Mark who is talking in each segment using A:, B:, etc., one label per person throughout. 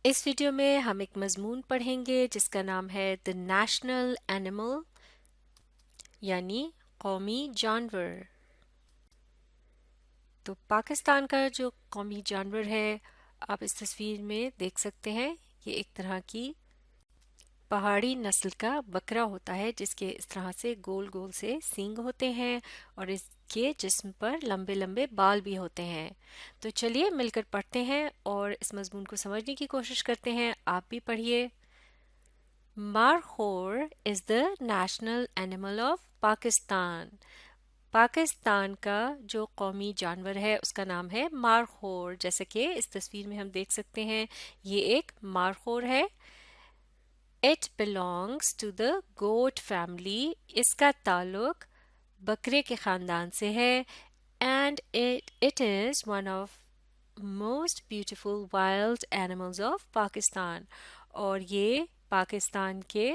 A: اس video میں ہم ایک مضمون پڑھیں گے جس کا نام ہے The National Animal یعنی قومی جانور. تو پاکستان کا جو قومی جانور ہے آپ اس تصویر میں دیکھ سکتے ہیں. یہ ایک طرح کی پہاڑی نسل کا بکرا ہوتا ہے جس کے اس طرح سے گول گول سے سینگ ہوتے ہیں اور اس کے جسم پر لمبے لمبے بال بھی ہوتے ہیں. تو چلیے مل کر پڑھتے ہیں اور اس مضمون کو سمجھنے کی کوشش کرتے ہیں. آپ بھی پڑھیے. Markhor is the national animal of Pakistan. Pakistan کا جو قومی جانور ہے اس کا نام ہے مارخور. جیسے کہ اس تصویر میں ہم دیکھ سکتے ہیں یہ ایک مارخور ہے. It belongs to the goat family. اس کا تعلق بکرے کے خاندان سے ہے. And it is one of most beautiful wild animals of Pakistan. اور یہ پاکستان کے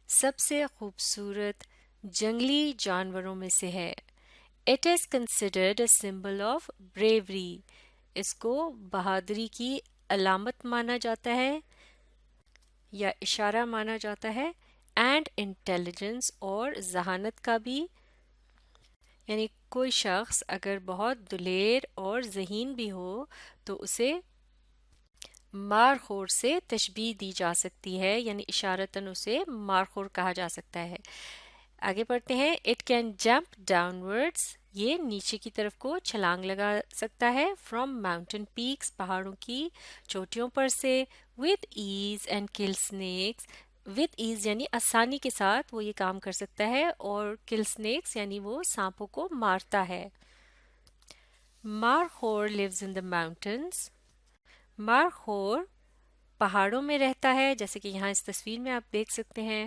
A: سب سے خوبصورت جنگلی جانوروں میں سے ہے. It is considered a symbol of bravery. اس کو بہادری کی علامت مانا جاتا ہے یا اشارہ مانا جاتا ہے. اینڈ انٹیلیجنس اور ذہانت کا بھی. یعنی کوئی شخص اگر بہت دلیر اور ذہین بھی ہو تو اسے مارخور سے تشبیہ دی جا سکتی ہے یعنی اشارتاً اسے مارخور کہا جا سکتا ہے. آگے پڑھتے ہیں. It can jump downwards. یہ نیچے کی طرف کو چھلانگ لگا سکتا ہے. From mountain peaks. پہاڑوں کی چوٹیوں پر سے. with ease and kill snakes. with ease یعنی آسانی کے ساتھ وہ یہ کام کر سکتا ہے اور kill snakes یعنی وہ سانپوں کو مارتا ہے. Markhor lives in the mountains. Markhor پہاڑوں میں رہتا ہے جیسے کہ یہاں اس تصویر میں آپ دیکھ سکتے ہیں.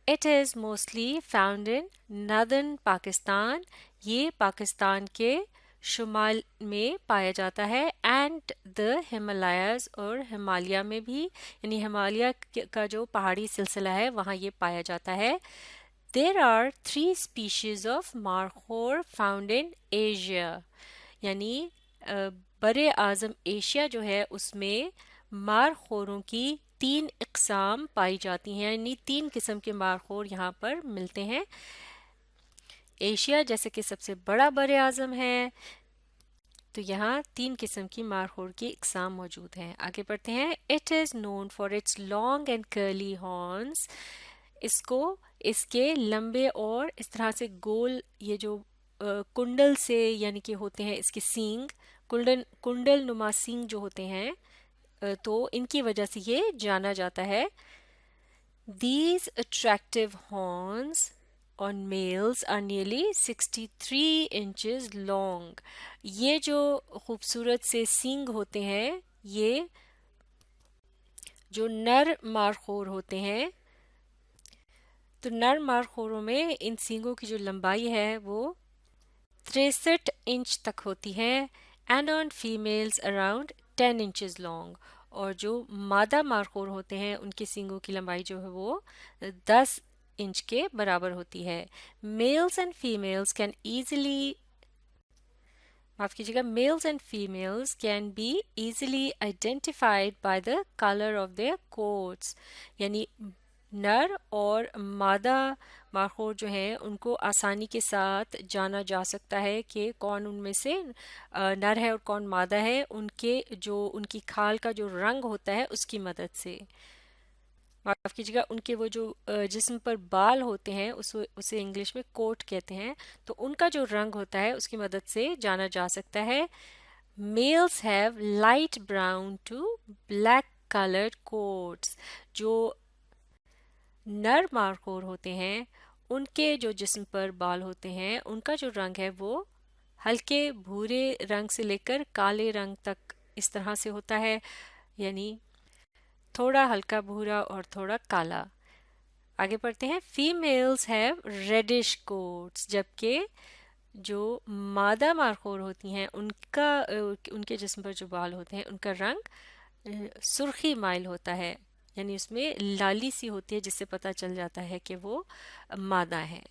A: It is mostly found in northern Pakistan. یہ پاکستان کے شمال میں پایا جاتا ہے. اینڈ the Himalayas اور ہمالیہ میں بھی یعنی ہمالیہ کا جو پہاڑی سلسلہ ہے وہاں یہ پایا جاتا ہے. There are 3 species of markhor found in Asia. یعنی بر اعظم ایشیا جو ہے اس میں مارخوروں کی 3 اقسام پائی جاتی ہیں یعنی 3 قسم کے مارخور یہاں پر ملتے ہیں. ایشیا جیسے کہ سب سے بڑا بر اعظم ہے تو یہاں 3 قسم کی مارخور کی اقسام موجود ہیں. آگے پڑھتے ہیں. It is known for its long and curly horns. اس کو اس کے لمبے اور اس طرح سے گول یہ جو کنڈل سے یعنی کہ ہوتے ہیں اس کے سینگ کنڈل نما سینگ جو ہوتے ہیں تو ان کی وجہ سے یہ جانا جاتا ہے. These attractive horns on males are nearly 63 inches long. یہ جو خوبصورت سے سینگ ہوتے ہیں یہ جو نر مارخور ہوتے ہیں تو نر مارخوروں میں ان سینگوں کی جو لمبائی ہے وہ 63 انچ تک ہوتی ہے. And on females around 10 inches long. اور جو مادہ مارخور ہوتے ہیں ان کی سینگوں کی لمبائی جو ہے وہ 10 انچ کے برابر ہوتی ہے. Males and females can easily معاف کیجیے گا males and females can be easily identified by the colour of their coats. یعنی نر اور مادہ مارخور جو ہیں ان کو آسانی کے ساتھ جانا جا سکتا ہے کہ کون ان میں سے نر ہے اور کون مادہ ہے ان کے جو ان کی کھال کا جو رنگ ہوتا ہے اس کی مدد سے. معاف کیجیے گا ان کے وہ جو جسم پر بال ہوتے ہیں اسے انگلش میں کوٹ کہتے ہیں تو ان کا جو رنگ ہوتا ہے اس کی مدد سے جانا جا سکتا ہے. Males have light brown to black coloured coats. جو نر مارخور ہوتے ہیں ان کے جو جسم پر بال ہوتے ہیں ان کا جو رنگ ہے وہ ہلکے بھورے رنگ سے لے کر کالے رنگ تک اس طرح سے ہوتا ہے یعنی تھوڑا ہلکا بھورا اور تھوڑا کالا. آگے پڑھتے ہیں. Females have reddish coats. جبکہ جو مادہ مارخور ہوتی ہیں ان کے جسم پر جو بال ہوتے ہیں ان کا رنگ سرخی مائل ہوتا ہے یعنی اس میں لالی سی ہوتی ہے جس سے پتہ چل جاتا ہے کہ وہ مادہ ہے.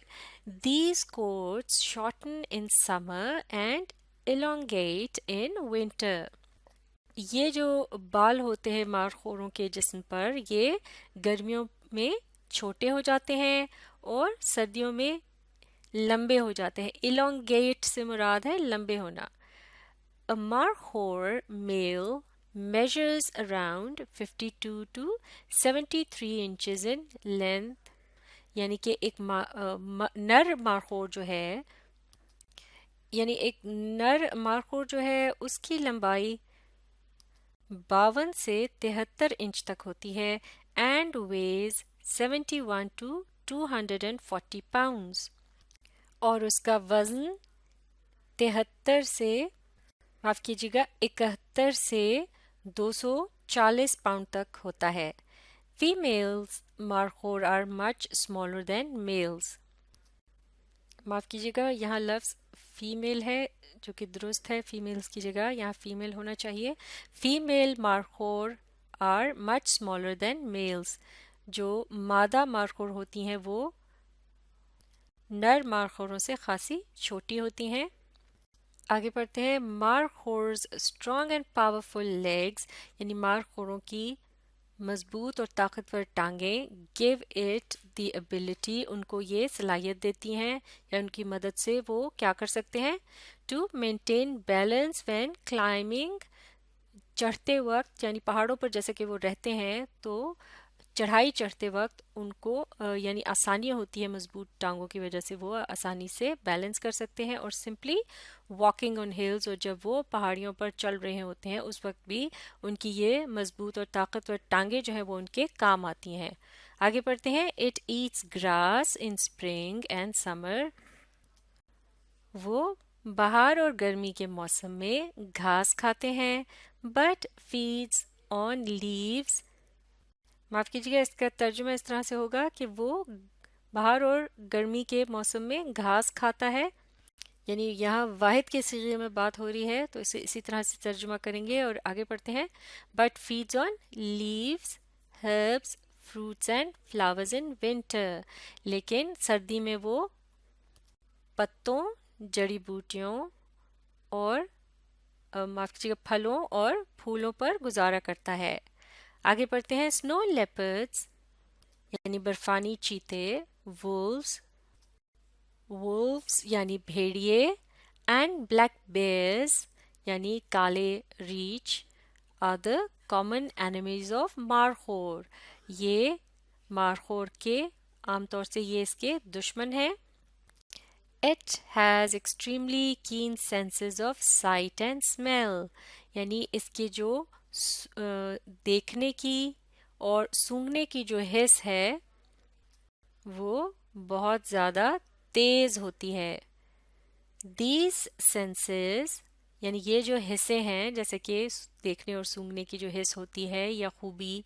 A: These coats shorten in summer and elongate in winter. یہ جو بال ہوتے ہیں مارخوروں کے جسم پر، یہ گرمیوں میں چھوٹے ہو جاتے ہیں اور سردیوں میں لمبے ہو جاتے ہیں. elongate سے مراد ہے لمبے ہونا. A markhor male measures around 52 to 73 inches in length. یعنی کہ ایک نر مارخور جو ہے، اس کی لمبائی 52 سے 73 انچ تک ہوتی ہے and weighs 71 to 240 pounds. اور اس کا وزن 71 سے 240 پاؤنڈ تک ہوتا ہے. Females markhor are much smaller than males. معاف کیجیے گا، یہاں لفظ فیمیل ہے جو کہ درست ہے، فیمیلز کی جگہ یہاں فیمیل ہونا چاہیے. Female markhor are much smaller than males. جو مادہ مارخور ہوتی ہیں وہ نر مارخوروں سے خاصی چھوٹی ہوتی ہیں. آگے پڑھتے ہیں. Markhors strong and powerful legs, یعنی مارخوروں کی مضبوط اور طاقتور ٹانگیں، گیو اٹ دی ابیلٹی، ان کو یہ صلاحیت دیتی ہیں یا ان کی مدد سے وہ کیا کر سکتے ہیں، to maintain balance when climbing, چڑھتے وقت، یعنی پہاڑوں پر جیسے کہ وہ رہتے ہیں تو چڑھائی چڑھتے وقت ان کو یعنی آسانی ہوتی ہے، مضبوط ٹانگوں کی وجہ سے وہ آسانی سے بیلنس کر سکتے ہیں. اور سمپلی واکنگ آن ہلز، اور جب وہ پہاڑیوں پر چل رہے ہوتے ہیں اس وقت بھی ان کی یہ مضبوط اور طاقتور ٹانگیں جو ہیں وہ ان کے کام آتی ہیں. آگے پڑھتے ہیں. It eats grass in spring and summer, وہ بہار اور گرمی کے موسم میں گھاس کھاتے ہیں. بٹ فیڈز آن لیوز، معاف کیجیے گا اس کا ترجمہ اس طرح سے ہوگا کہ وہ بہار اور گرمی کے موسم میں گھاس کھاتا ہے، یعنی یہاں واحد کے صیغے میں بات ہو رہی ہے تو اسے اسی طرح سے ترجمہ کریں گے. اور آگے پڑھتے ہیں. But feeds on leaves, herbs, fruits and flowers in winter, لیکن سردی میں وہ پتوں، جڑی بوٹیوں اور معاف کیجیے گا پھلوں اور پھولوں پر گزارا کرتا ہے. آگے پڑھتے ہیں. سنو لیپرڈز یعنی برفانی چیتے، وولفز یعنی بھیڑیے، اینڈ بلیک بیئرز یعنی کالے ریچھ، are the common enemies of markhor, یہ مارخور کے عام طور سے یہ اس کے دشمن ہیں. It has extremely keen senses of sight and smell، یعنی اس کے جو دیکھنے کی اور سونگھنے کی جو حس ہے وہ بہت زیادہ تیز ہوتی ہے. These senses یعنی یہ جو حصے ہیں، جیسے کہ دیکھنے اور سونگھنے کی جو حس ہوتی ہے یا خوبی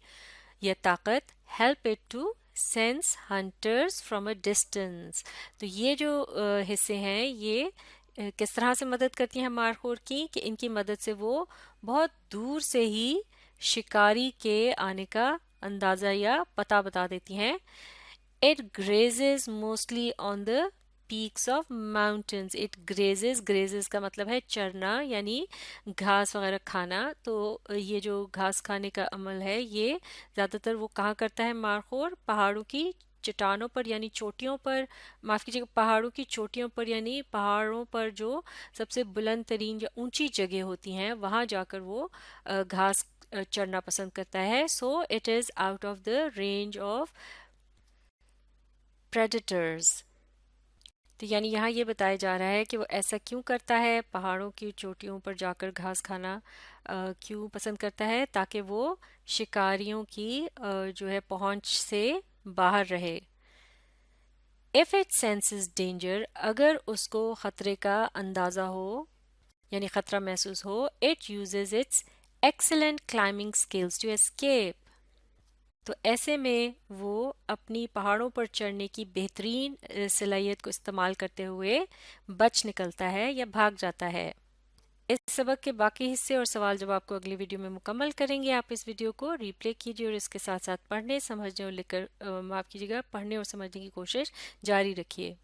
A: یا طاقت، help it to sense hunters from a distance. تو یہ جو حصے ہیں یہ کس طرح سے مدد کرتی ہیں مارخور کی، کہ ان کی مدد سے وہ بہت دور سے ہی شکاری کے آنے کا اندازہ یا پتہ بتا دیتی ہیں. It grazes mostly on the peaks of mountains. It grazes کا مطلب ہے چرنا یعنی گھاس وغیرہ کھانا. تو یہ جو گھاس کھانے کا عمل ہے یہ زیادہ تر وہ کہاں کرتا ہے مارخور، پہاڑوں کی چٹانوں پر یعنی چوٹیوں پر، معاف کیجیے گا پہاڑوں کی چوٹیوں پر، یعنی پہاڑوں پر جو سب سے بلند ترین یا اونچی جگہ ہوتی ہیں وہاں جا کر وہ گھاس چرنا پسند کرتا ہے. So it is out of the range of predators. تو یعنی یہاں یہ بتایا جا رہا ہے کہ وہ ایسا کیوں کرتا ہے، پہاڑوں کی چوٹیوں پر جا کر گھاس کھانا کیوں پسند کرتا ہے، تاکہ وہ شکاریوں کی جو ہے پہنچ سے باہر رہے. If it senses danger، اگر اس کو خطرے کا اندازہ ہو یعنی خطرہ محسوس ہو، it uses its excellent climbing skills to escape. تو ایسے میں وہ اپنی پہاڑوں پر چڑھنے کی بہترین صلاحیت کو استعمال کرتے ہوئے بچ نکلتا ہے یا بھاگ جاتا ہے. اس سبق کے باقی حصے اور سوال جواب کو اگلی ویڈیو میں مکمل کریں گے. آپ اس ویڈیو کو ری پلے کیجیے اور اس کے ساتھ ساتھ پڑھنے، سمجھنے اور معاف کیجیے گا پڑھنے اور سمجھنے کی کوشش جاری رکھیے.